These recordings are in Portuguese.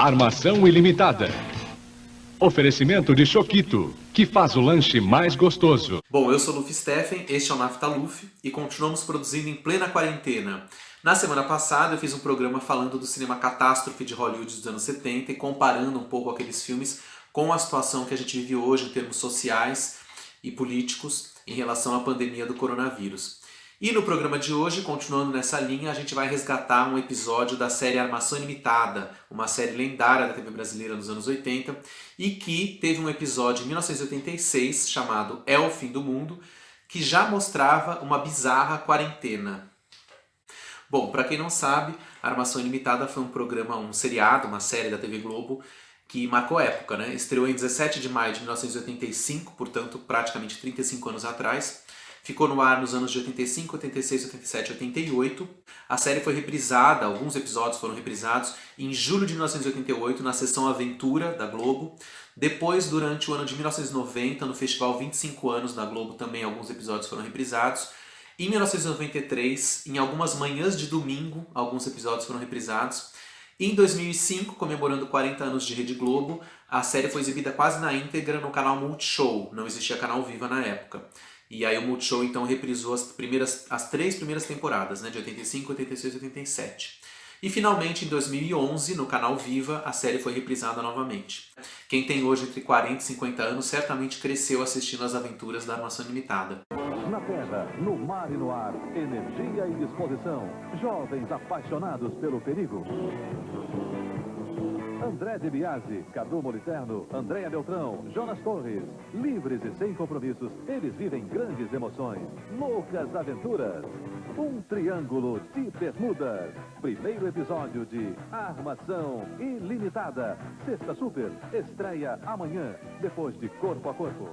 Armação ilimitada. Oferecimento de Choquito, que faz o lanche mais gostoso. Bom, eu sou Luffy Steffen, este é o Nafta Luffy e continuamos produzindo em plena quarentena. Na semana passada eu fiz um programa falando do cinema catástrofe de Hollywood dos anos 70 e comparando um pouco aqueles filmes com a situação que a gente vive hoje em termos sociais e políticos em relação à pandemia do coronavírus. E no programa de hoje, continuando nessa linha, a gente vai resgatar um episódio da série Armação Ilimitada, uma série lendária da TV brasileira nos anos 80, e que teve um episódio em 1986 chamado É o Fim do Mundo, que já mostrava uma bizarra quarentena. Bom, para quem não sabe, Armação Ilimitada foi um programa, um seriado, uma série da TV Globo, que marcou época, né? Estreou em 17 de maio de 1985, portanto praticamente 35 anos atrás. Ficou no ar nos anos de 85, 86, 87 e 88. A série foi reprisada, alguns episódios foram reprisados, em julho de 1988, na sessão Aventura da Globo. Depois, durante o ano de 1990, no Festival 25 anos da Globo, também alguns episódios foram reprisados. Em 1993, em algumas manhãs de domingo, alguns episódios foram reprisados. Em 2005, comemorando 40 anos de Rede Globo, a série foi exibida quase na íntegra no canal Multishow, não existia canal Viva na época. E aí o Multishow então reprisou as três primeiras temporadas, né, de 85, 86 e 87. E finalmente, em 2011, no canal Viva, a série foi reprisada novamente. Quem tem hoje entre 40 e 50 anos certamente cresceu assistindo as aventuras da Armação Ilimitada. Na terra, no mar e no ar, energia e disposição. Jovens apaixonados pelo perigo. André de Biasi, Cadu Moliterno, Andréa Beltrão, Jonas Torres. Livres e sem compromissos, eles vivem grandes emoções. Loucas aventuras. Um triângulo de bermudas. Primeiro episódio de Armação Ilimitada. Sexta Super, estreia amanhã, depois de Corpo a Corpo.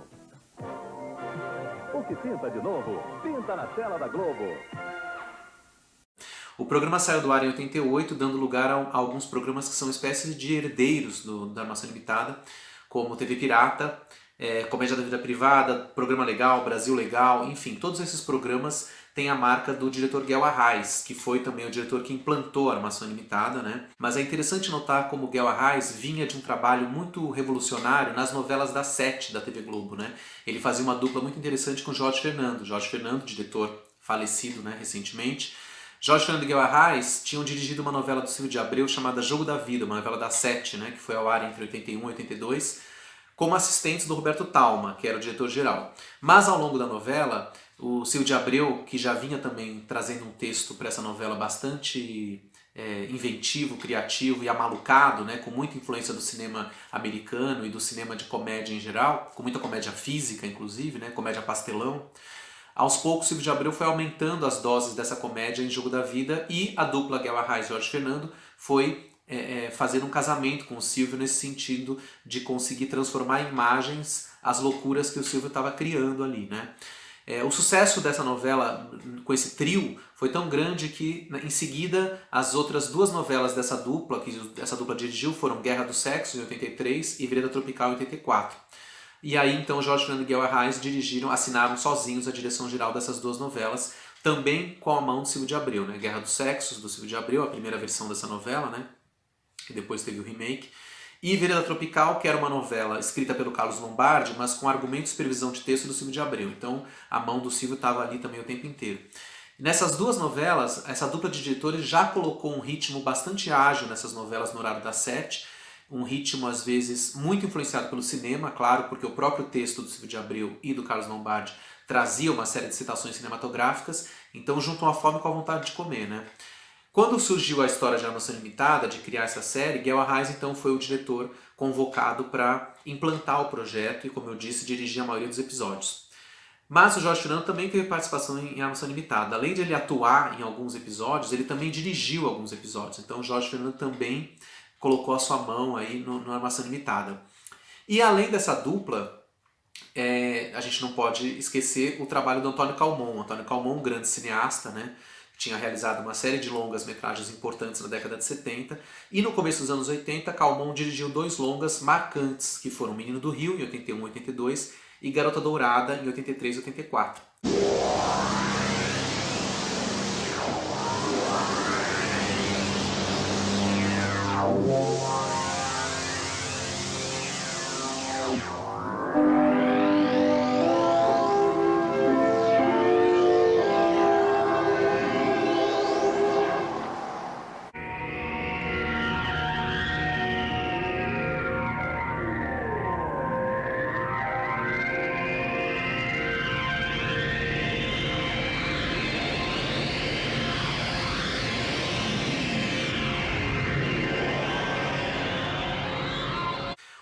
O que pinta de novo, pinta na tela da Globo. O programa saiu do ar em 88, dando lugar a alguns programas que são espécies de herdeiros da Armação Limitada, como TV Pirata, Comédia da Vida Privada, Programa Legal, Brasil Legal, enfim, todos esses programas têm a marca do diretor Guel Arraes, que foi também o diretor que implantou a Armação Limitada, né? Mas é interessante notar como o Guel Arraes vinha de um trabalho muito revolucionário nas novelas da Sete da TV Globo, né? Ele fazia uma dupla muito interessante com Jorge Fernando, diretor falecido, né, recentemente. Jorge Fernando e Guel Arraes tinham dirigido uma novela do Silvio de Abreu chamada Jogo da Vida, uma novela da Sete, né, que foi ao ar entre 81 e 82, como assistentes do Roberto Talma, que era o diretor-geral. Mas ao longo da novela, o Silvio de Abreu, que já vinha também trazendo um texto para essa novela bastante inventivo, criativo e amalucado, né, com muita influência do cinema americano e do cinema de comédia em geral, com muita comédia física, inclusive, né, comédia pastelão. Aos poucos, Silvio de Abreu foi aumentando as doses dessa comédia em Jogo da Vida e a dupla Guel Arraes e Jorge Fernando foi fazer um casamento com o Silvio nesse sentido de conseguir transformar em imagens as loucuras que o Silvio estava criando ali, né? O sucesso dessa novela com esse trio foi tão grande que em seguida as outras duas novelas dessa dupla, que essa dupla dirigiu, foram Guerra do Sexo em 83 e Vereda Tropical em 84. E aí então Jorge Fernando e Guel Arraes assinaram sozinhos a direção geral dessas duas novelas, também com a mão do Silvio de Abreu, né? Guerra dos Sexos, do Silvio de Abreu, a primeira versão dessa novela, né? Que depois teve o remake. E Vereda Tropical, que era uma novela escrita pelo Carlos Lombardi, mas com argumento e supervisão de texto do Silvio de Abreu. Então a mão do Silvio estava ali também o tempo inteiro. Nessas duas novelas, essa dupla de diretores já colocou um ritmo bastante ágil nessas novelas no horário das 7, um ritmo às vezes muito influenciado pelo cinema, claro, porque o próprio texto do Silvio de Abreu e do Carlos Lombardi trazia uma série de citações cinematográficas, então juntam a fome com a vontade de comer, né? Quando surgiu a história de Armação Limitada, de criar essa série, Guel Arraes então foi o diretor convocado para implantar o projeto e, como eu disse, dirigir a maioria dos episódios. Mas o Jorge Fernando também teve participação em Armação Limitada. Além de ele atuar em alguns episódios, ele também dirigiu alguns episódios. Então o Jorge Fernando também colocou a sua mão aí no Armação Limitada. E além dessa dupla, a gente não pode esquecer o trabalho do Antônio Calmon. Antônio Calmon, um grande cineasta, né? Tinha realizado uma série de longas metragens importantes na década de 70. E no começo dos anos 80, Calmon dirigiu dois longas marcantes, que foram Menino do Rio, em 81 e 82, e Garota Dourada, em 83 e 84.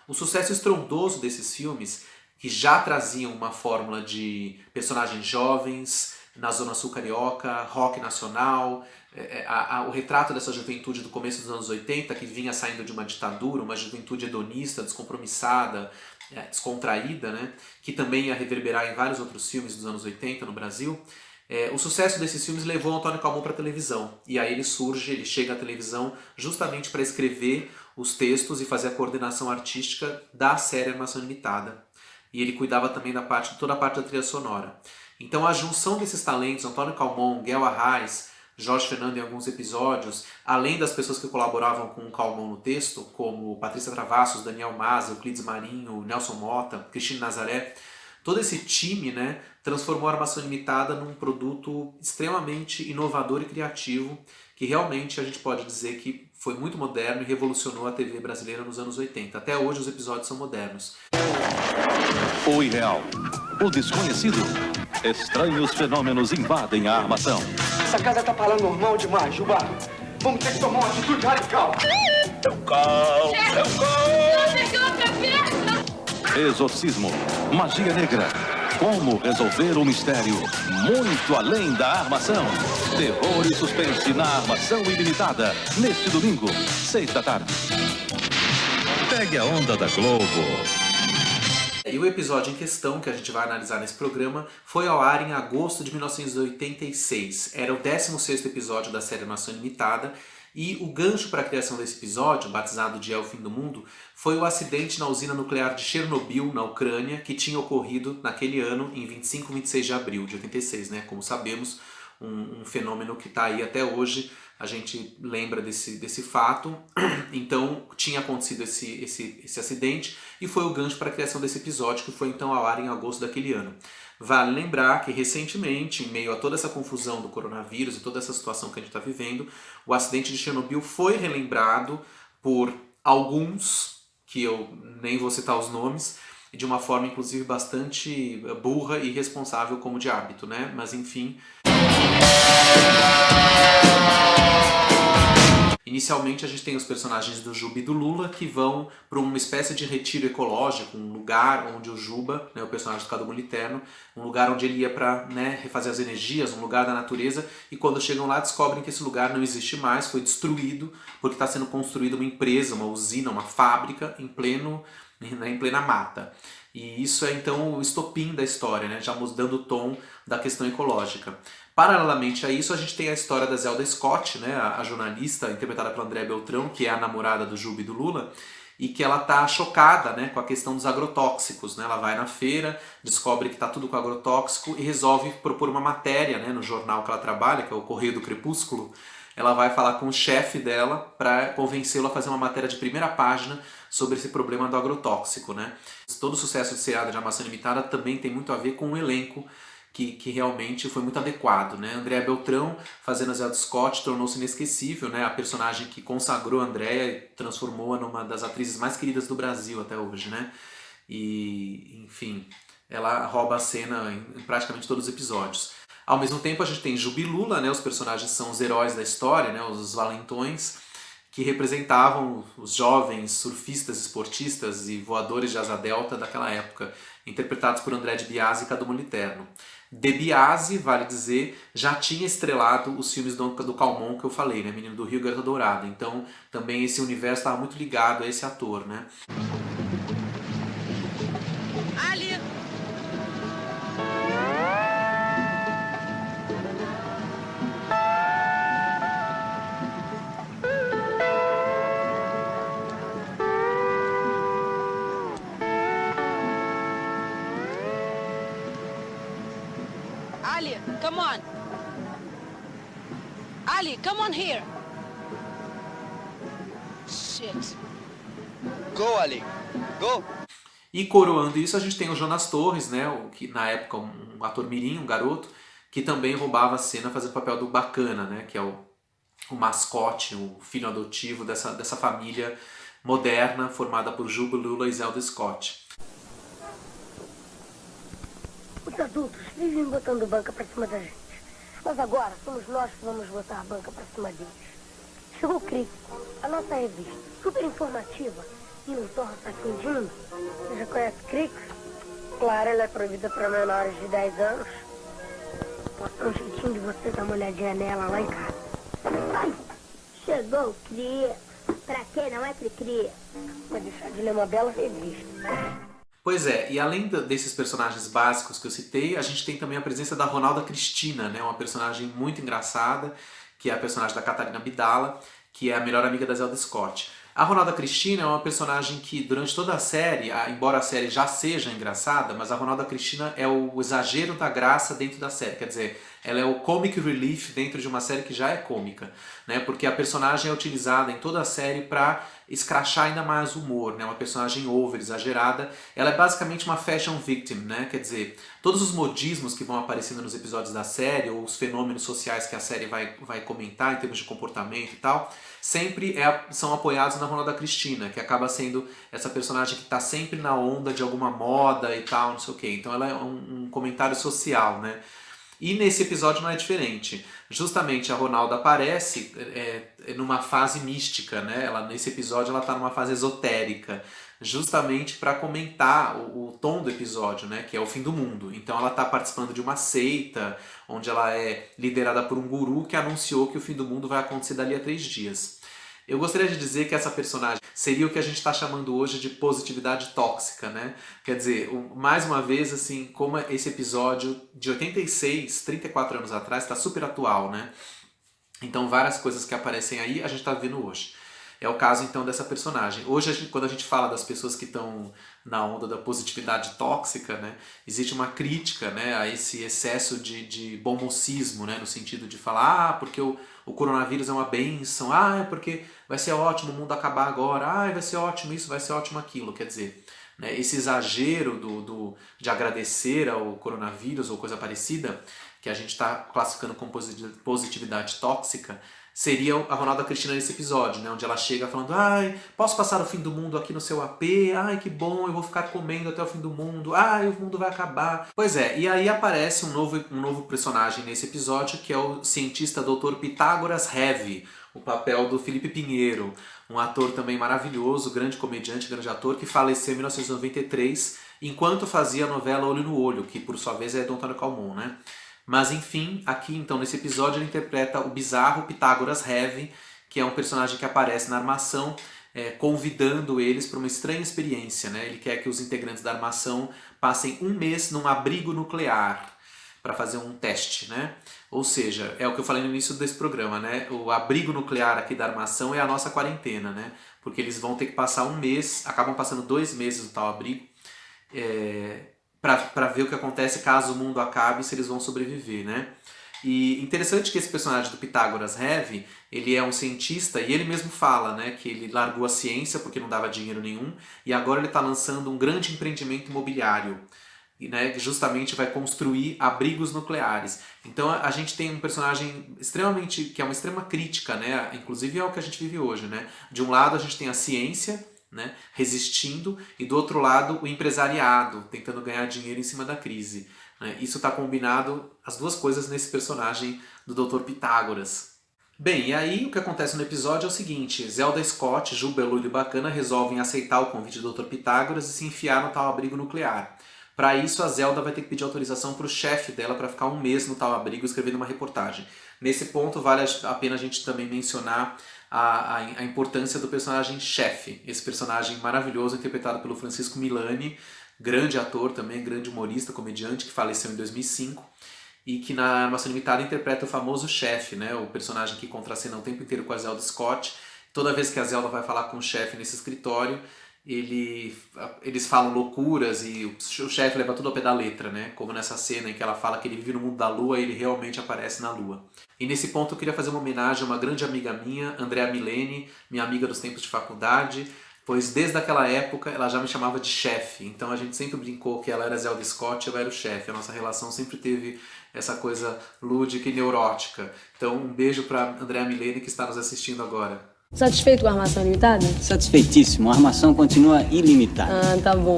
O sucesso estrondoso desses filmes, que já traziam uma fórmula de personagens jovens, na Zona Sul Carioca, rock nacional, o retrato dessa juventude do começo dos anos 80, que vinha saindo de uma ditadura, uma juventude hedonista, descompromissada, descontraída, né? Que também ia reverberar em vários outros filmes dos anos 80 no Brasil. O sucesso desses filmes levou o Antônio Calmon para a televisão. E aí ele chega à televisão justamente para escrever os textos e fazer a coordenação artística da série Armação Limitada. E ele cuidava também toda a parte da trilha sonora. Então a junção desses talentos, Antônio Calmon, Guel Arraes, Jorge Fernando em alguns episódios, além das pessoas que colaboravam com o Calmon no texto, como Patrícia Travassos, Daniel Maza, Euclides Marinho, Nelson Mota, Cristina Nazaré, todo esse time, né, transformou a Armação Limitada num produto extremamente inovador e criativo, que realmente a gente pode dizer que foi muito moderno e revolucionou a TV brasileira nos anos 80. Até hoje os episódios são modernos. O irreal, o desconhecido, estranhos fenômenos invadem a armação. Essa casa tá paranormal demais, Juba. Vamos ter que tomar uma atitude radical. É o caos, é o caos. Exorcismo, magia negra. Como resolver um mistério muito além da armação. Terror e suspense na Armação Ilimitada. Neste domingo, 6 da tarde. Pegue a onda da Globo. E o episódio em questão, que a gente vai analisar nesse programa, foi ao ar em agosto de 1986. Era o 16º episódio da série Armação Ilimitada, e o gancho para a criação desse episódio, batizado de É o Fim do Mundo, foi o acidente na usina nuclear de Chernobyl, na Ucrânia, que tinha ocorrido naquele ano, em 25 e 26 de abril de 86, né? Como sabemos, um fenômeno que está aí até hoje, a gente lembra desse fato. Então tinha acontecido esse acidente e foi o gancho para a criação desse episódio, que foi então ao ar em agosto daquele ano. Vale lembrar que recentemente, em meio a toda essa confusão do coronavírus e toda essa situação que a gente está vivendo, o acidente de Chernobyl foi relembrado por alguns, que eu nem vou citar os nomes, de uma forma inclusive bastante burra e irresponsável como de hábito, né? Mas enfim... Inicialmente a gente tem os personagens do Juba e do Lula que vão para uma espécie de retiro ecológico, um lugar onde o Juba, né, o personagem do Cadu Moliterno, um lugar onde ele ia para, né, refazer as energias, um lugar da natureza, e quando chegam lá descobrem que esse lugar não existe mais, foi destruído, porque está sendo construída uma empresa, uma usina, uma fábrica em plena mata. E isso é então o estopim da história, né, já dando o tom da questão ecológica. Paralelamente a isso, a gente tem a história da Zelda Scott, né, a jornalista interpretada pela Andréa Beltrão, que é a namorada do Juba e do Lula, e que ela tá chocada, né, com a questão dos agrotóxicos, né? Ela vai na feira, descobre que tá tudo com agrotóxico e resolve propor uma matéria, né, no jornal que ela trabalha, que é o Correio do Crepúsculo. Ela vai falar com o chefe dela para convencê-lo a fazer uma matéria de primeira página sobre esse problema do agrotóxico, né? Todo o sucesso de seriado de Armação Limitada também tem muito a ver com o elenco, que realmente foi muito adequado, né? Andréa Beltrão, fazendo a Zelda Scott, tornou-se inesquecível, né? A personagem que consagrou a Andréa e transformou-a numa das atrizes mais queridas do Brasil até hoje, né? E, enfim, ela rouba a cena em praticamente todos os episódios. Ao mesmo tempo, a gente tem Juba e Lula, né? Os personagens são os heróis da história, né? Os valentões, que representavam os jovens surfistas, esportistas e voadores de asa delta daquela época, interpretados por André de Biasi e Cadu Moliterno. De Biasi, vale dizer, já tinha estrelado os filmes do Calmon que eu falei, né? Menino do Rio, Garota Dourada. Então, também esse universo estava muito ligado a esse ator, né? Ali! Ali, come on. Ali, come on here. Shit. Go, Ali. Go. E coroando isso, a gente tem o Jonas Torres, né? Que na época um ator mirim, um garoto, que também roubava a cena fazendo o papel do Bacana, né? Que é o mascote, o filho adotivo dessa família moderna formada por Juba, Lula e Zelda Scott. Os adultos vivem botando banca pra cima da gente. Mas agora somos nós que vamos botar a banca pra cima deles. Chegou o Crítico, a nossa revista, super informativa, E no Torre tá fingindo? Você já conhece Crix? Claro, ela é proibida para menores de 10 anos. Posso dar um jeitinho de você dar uma olhadinha nela lá em casa. Ai, chegou o Cria. Pra quê? Não é Cria. Vai deixar de ler uma bela revista. Pois é, e além desses personagens básicos que eu citei, a gente tem também a presença da Ronalda Cristina, né? Uma personagem muito engraçada, que é a personagem da Catarina Bidala, que é a melhor amiga da Zelda Scott. A Ronalda Cristina é uma personagem que durante toda a série, embora a série já seja engraçada, mas a Ronalda Cristina é o exagero da graça dentro da série, quer dizer, ela é o comic relief dentro de uma série que já é cômica, né? Porque a personagem é utilizada em toda a série para escrachar ainda mais o humor, né? Uma personagem over, exagerada. Ela é basicamente uma fashion victim, né? Quer dizer, todos os modismos que vão aparecendo nos episódios da série, ou os fenômenos sociais que a série vai comentar em termos de comportamento e tal, sempre são apoiados na Ronalda Cristina, que acaba sendo essa personagem que está sempre na onda de alguma moda e tal, não sei o quê. Então ela é um comentário social, né? E nesse episódio não é diferente. Justamente a Ronalda aparece numa fase mística, né? Nesse episódio ela está numa fase esotérica, justamente para comentar o tom do episódio, né? Que é o fim do mundo. Então ela está participando de uma seita, onde ela é liderada por um guru que anunciou que o fim do mundo vai acontecer dali a 3 dias. Eu gostaria de dizer que essa personagem seria o que a gente está chamando hoje de positividade tóxica, né? Quer dizer, mais uma vez, assim, como esse episódio de 86, 34 anos atrás, está super atual, né? Então várias coisas que aparecem aí a gente está vendo hoje. É o caso, então, dessa personagem. Hoje, quando a gente fala das pessoas que estão na onda da positividade tóxica, né, existe uma crítica, né, a esse excesso de bom mocismo, né, no sentido de falar, porque o coronavírus é uma bênção, é porque vai ser ótimo o mundo acabar agora, vai ser ótimo isso, vai ser ótimo aquilo. Quer dizer, né, esse exagero de agradecer ao coronavírus ou coisa parecida, que a gente está classificando como positividade tóxica, seria a Ronalda Cristina nesse episódio, né? Onde ela chega falando, posso passar o fim do mundo aqui no seu AP? Que bom, eu vou ficar comendo até o fim do mundo. O mundo vai acabar. Pois é, e aí aparece um novo personagem nesse episódio, que é o cientista Dr. Pitágoras Heavy, o papel do Felipe Pinheiro, um ator também maravilhoso, grande comediante, grande ator, que faleceu em 1993, enquanto fazia a novela Olho no Olho, que por sua vez é do Antônio Calmon, né? Mas enfim, aqui então nesse episódio ele interpreta o bizarro Pitágoras Heavy, que é um personagem que aparece na armação, convidando eles para uma estranha experiência, né? Ele quer que os integrantes da armação passem 1 mês num abrigo nuclear para fazer um teste, né? Ou seja, é o que eu falei no início desse programa, né? O abrigo nuclear aqui da armação é a nossa quarentena, né? Porque eles vão ter que passar 1 mês, acabam passando 2 meses no tal abrigo, para ver o que acontece caso o mundo acabe, se eles vão sobreviver, né? E interessante que esse personagem do Pitágoras Heavy, ele é um cientista e ele mesmo fala, né, que ele largou a ciência porque não dava dinheiro nenhum e agora ele está lançando um grande empreendimento imobiliário, né, que justamente vai construir abrigos nucleares. Então a gente tem um personagem que é uma extrema crítica, né, inclusive é o que a gente vive hoje, né? De um lado a gente tem a ciência, né, resistindo, e do outro lado o empresariado tentando ganhar dinheiro em cima da crise, né? Isso está combinado, as duas coisas, nesse personagem do Dr. Pitágoras. Bem, e aí o que acontece no episódio é o seguinte: Zelda Scott, Ju Bello e Bacana resolvem aceitar o convite do Dr. Pitágoras e se enfiar no tal abrigo nuclear. Para isso a Zelda vai ter que pedir autorização para o chefe dela para ficar 1 mês no tal abrigo escrevendo uma reportagem. Nesse ponto vale a pena a gente também mencionar a importância do personagem chefe, esse personagem maravilhoso interpretado pelo Francisco Milani, grande ator também, grande humorista, comediante, que faleceu em 2005 e que na Armação Limitada interpreta o famoso chefe, né, o personagem que contracena o tempo inteiro com a Zelda Scott. Toda vez que a Zelda vai falar com o chefe nesse escritório, eles falam loucuras e o chefe leva tudo ao pé da letra, né? Como nessa cena em que ela fala que ele vive no mundo da lua e ele realmente aparece na lua. E nesse ponto eu queria fazer uma homenagem a uma grande amiga minha, Andrea Milene, minha amiga dos tempos de faculdade, pois desde aquela época ela já me chamava de chefe. Então a gente sempre brincou que ela era Zelda Scott e eu era o chefe. A nossa relação sempre teve essa coisa lúdica e neurótica. Então um beijo para Andrea Milene, que está nos assistindo agora. Satisfeito com a Armação Limitada? Satisfeitíssimo. A armação continua ilimitada. Tá bom.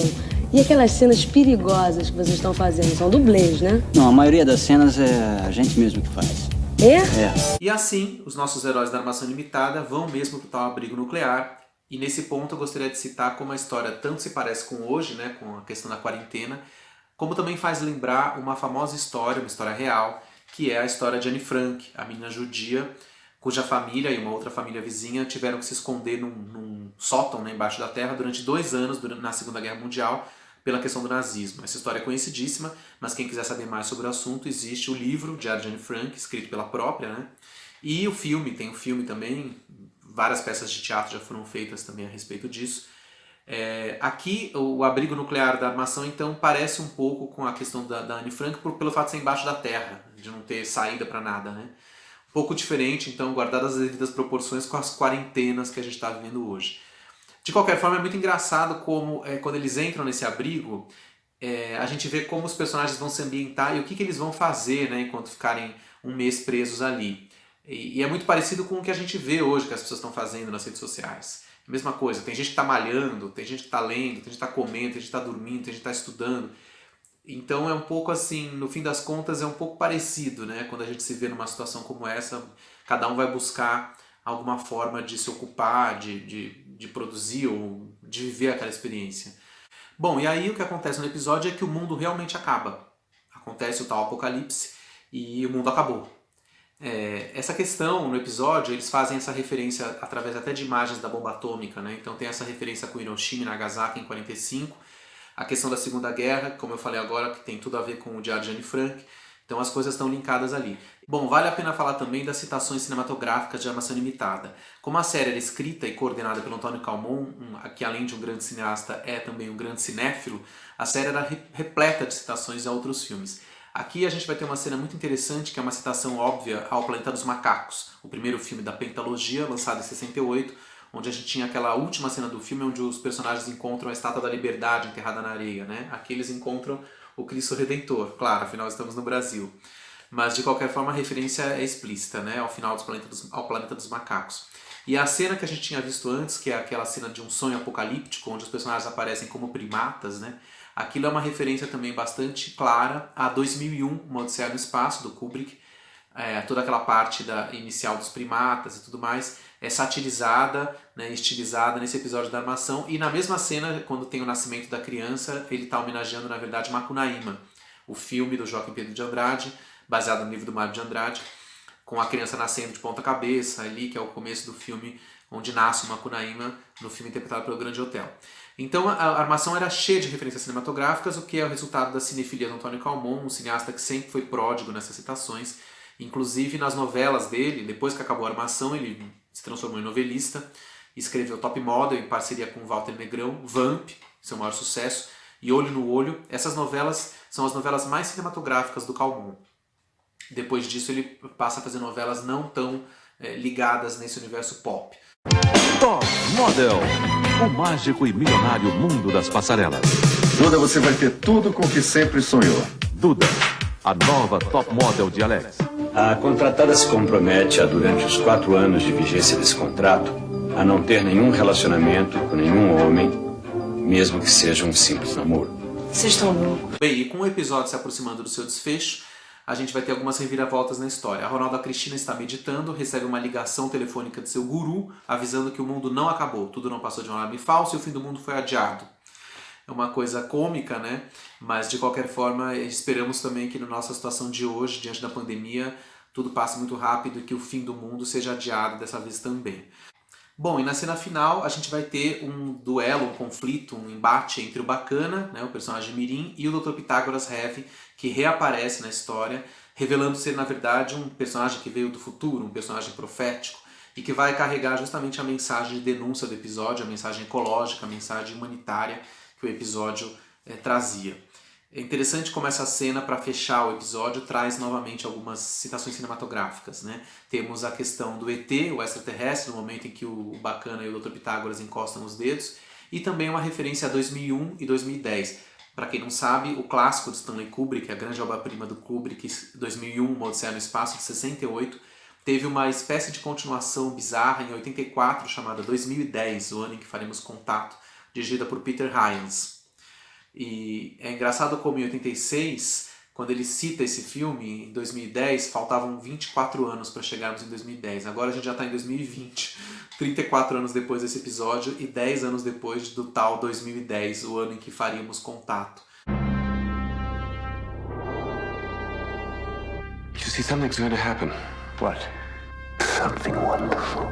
E aquelas cenas perigosas que vocês estão fazendo? São dublês, né? Não, a maioria das cenas é a gente mesmo que faz. É? E assim, os nossos heróis da Armação Limitada vão mesmo para o tal abrigo nuclear E nesse ponto eu gostaria de citar como a história tanto se parece com hoje, né, com a questão da quarentena, como também faz lembrar uma famosa história, uma história real, que é a história de Anne Frank, a menina judia, cuja família e uma outra família vizinha tiveram que se esconder num sótão, né, embaixo da terra durante 2 anos na Segunda Guerra Mundial pela questão do nazismo. Essa história é conhecidíssima, mas quem quiser saber mais sobre o assunto, existe o livro Diário de Anne Frank, escrito pela própria, né? E o filme, tem um filme também, várias peças de teatro já foram feitas também a respeito disso. Aqui, o abrigo nuclear da armação, então, parece um pouco com a questão da Anne Frank pelo fato de ser embaixo da terra, de não ter saída para nada, né? Um pouco diferente, então, guardadas as devidas proporções com as quarentenas que a gente está vivendo hoje. De qualquer forma, é muito engraçado como, quando eles entram nesse abrigo, a gente vê como os personagens vão se ambientar e o que eles vão fazer, né, enquanto ficarem um mês presos ali. E é muito parecido com o que a gente vê hoje que as pessoas estão fazendo nas redes sociais. A mesma coisa, tem gente que está malhando, tem gente que está lendo, tem gente que está comendo, tem gente que está dormindo, tem gente que está estudando. Então é um pouco assim, no fim das contas é um pouco parecido, né? Quando a gente se vê numa situação como essa, cada um vai buscar alguma forma de se ocupar, de produzir ou de viver aquela experiência. Bom, e aí o que acontece no episódio é que o mundo realmente acaba. Acontece o tal apocalipse e o mundo acabou. Essa questão no episódio, eles fazem essa referência através até de imagens da bomba atômica, né? Então tem essa referência com Hiroshima e Nagasaki em 45, a questão da Segunda Guerra, como eu falei agora, que tem tudo a ver com o Diário de Anne Frank. Então as coisas estão linkadas ali. Bom, vale a pena falar também das citações cinematográficas de Armação Ilimitada. Como a série era escrita e coordenada pelo Antônio Calmon, que além de um grande cineasta é também um grande cinéfilo, a série era repleta de citações a outros filmes. Aqui a gente vai ter uma cena muito interessante, que é uma citação óbvia ao Planeta dos Macacos, o primeiro filme da pentalogia, lançado em 68, onde a gente tinha aquela última cena do filme onde os personagens encontram a Estátua da Liberdade enterrada na areia, né? Aqui eles encontram o Cristo Redentor, claro, afinal estamos no Brasil. Mas de qualquer forma a referência é explícita, né? Ao final ao Planeta dos Macacos. E a cena que a gente tinha visto antes, que é aquela cena de um sonho apocalíptico, onde os personagens aparecem como primatas, né? Aquilo é uma referência também bastante clara a 2001, Uma Odisseia no Espaço, do Kubrick. Toda aquela parte inicial dos primatas e tudo mais é satirizada, né, estilizada nesse episódio da Armação. E na mesma cena, quando tem o nascimento da criança, ele está homenageando, na verdade, Macunaíma, o filme do Joaquim Pedro de Andrade, baseado no livro do Mário de Andrade, com a criança nascendo de ponta cabeça ali, que é o começo do filme onde nasce o Macunaíma, no filme interpretado pelo Grande Hotel. Então a Armação era cheia de referências cinematográficas, o que é o resultado da cinefilia do Antônio Calmon, um cineasta que sempre foi pródigo nessas citações. Inclusive nas novelas dele, depois que acabou a Armação, ele se transformou em novelista, escreveu Top Model em parceria com Walter Negrão, Vamp, seu maior sucesso, e Olho no Olho. Essas novelas são as novelas mais cinematográficas do Calmon. Depois disso ele passa a fazer novelas não tão ligadas nesse universo pop. Top Model, o mágico e milionário mundo das passarelas. Duda, você vai ter tudo com o que sempre sonhou. Duda, a nova Top Model de Alex. A contratada se compromete durante os 4 anos de vigência desse contrato, a não ter nenhum relacionamento com nenhum homem, mesmo que seja um simples namoro. Vocês estão loucos. Bem, e com o episódio se aproximando do seu desfecho, a gente vai ter algumas reviravoltas na história. A Ronalda Cristina está meditando, recebe uma ligação telefônica de seu guru, avisando que o mundo não acabou, tudo não passou de um alarme falso e o fim do mundo foi adiado. É uma coisa cômica, né? Mas de qualquer forma, esperamos também que na nossa situação de hoje, diante da pandemia, tudo passe muito rápido e que o fim do mundo seja adiado dessa vez também. Bom, e na cena final a gente vai ter um duelo, um conflito, um embate entre o Bacana, né, o personagem Mirim, e o Dr. Pitágoras Heavy, que reaparece na história, revelando ser, na verdade, um personagem que veio do futuro, um personagem profético, e que vai carregar justamente a mensagem de denúncia do episódio, a mensagem ecológica, a mensagem humanitária que o episódio trazia. É interessante como essa cena, para fechar o episódio, traz novamente algumas citações cinematográficas, né? Temos a questão do ET, o extraterrestre, no momento em que o Bacana e o Dr. Pitágoras encostam os dedos, e também uma referência a 2001 e 2010. Para quem não sabe, o clássico de Stanley Kubrick, a grande obra-prima do Kubrick, 2001, Uma Odisseia no Espaço, de 68, teve uma espécie de continuação bizarra em 84, chamada 2010, o ano em que faremos contato, dirigida por Peter Hyams. E é engraçado como em 86, quando ele cita esse filme, em 2010, faltavam 24 anos para chegarmos em 2010. Agora a gente já está em 2020. 34 anos depois desse episódio e 10 anos depois do tal 2010, o ano em que faríamos contato. You see, something's going to happen. What? Something wonderful.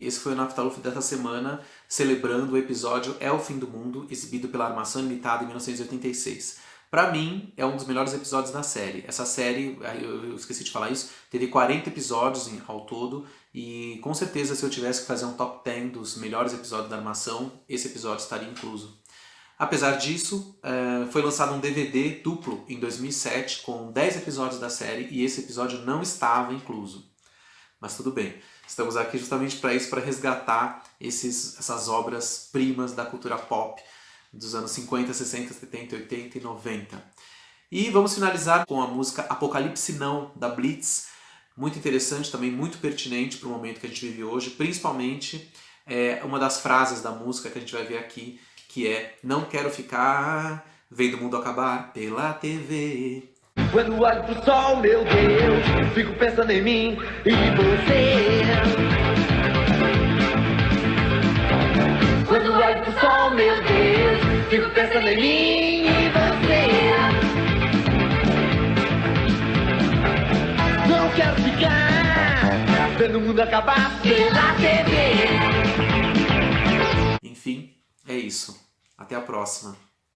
Esse foi o Naftaluf dessa semana, celebrando o episódio É o Fim do Mundo, exibido pela Armação Limitada em 1986. Pra mim, é um dos melhores episódios da série. Essa série, eu esqueci de falar isso, teve 40 episódios ao todo, e com certeza se eu tivesse que fazer um top 10 dos melhores episódios da Armação, esse episódio estaria incluso. Apesar disso, foi lançado um DVD duplo em 2007 com 10 episódios da série, e esse episódio não estava incluso. Mas tudo bem, estamos aqui justamente para isso, para resgatar essas obras-primas da cultura pop dos anos 50, 60, 70, 80 e 90. E vamos finalizar com a música Apocalipse Não, da Blitz, muito interessante, também muito pertinente para o momento que a gente vive hoje, principalmente uma das frases da música que a gente vai ver aqui, que é: não quero ficar vendo o mundo acabar pela TV. Quando olho pro sol, meu Deus, fico pensando em mim e você. Quando olho pro sol, meu Deus, fico pensando em mim e você. Não quero ficar vendo o mundo acabar pela TV. Enfim, é isso. Até a próxima.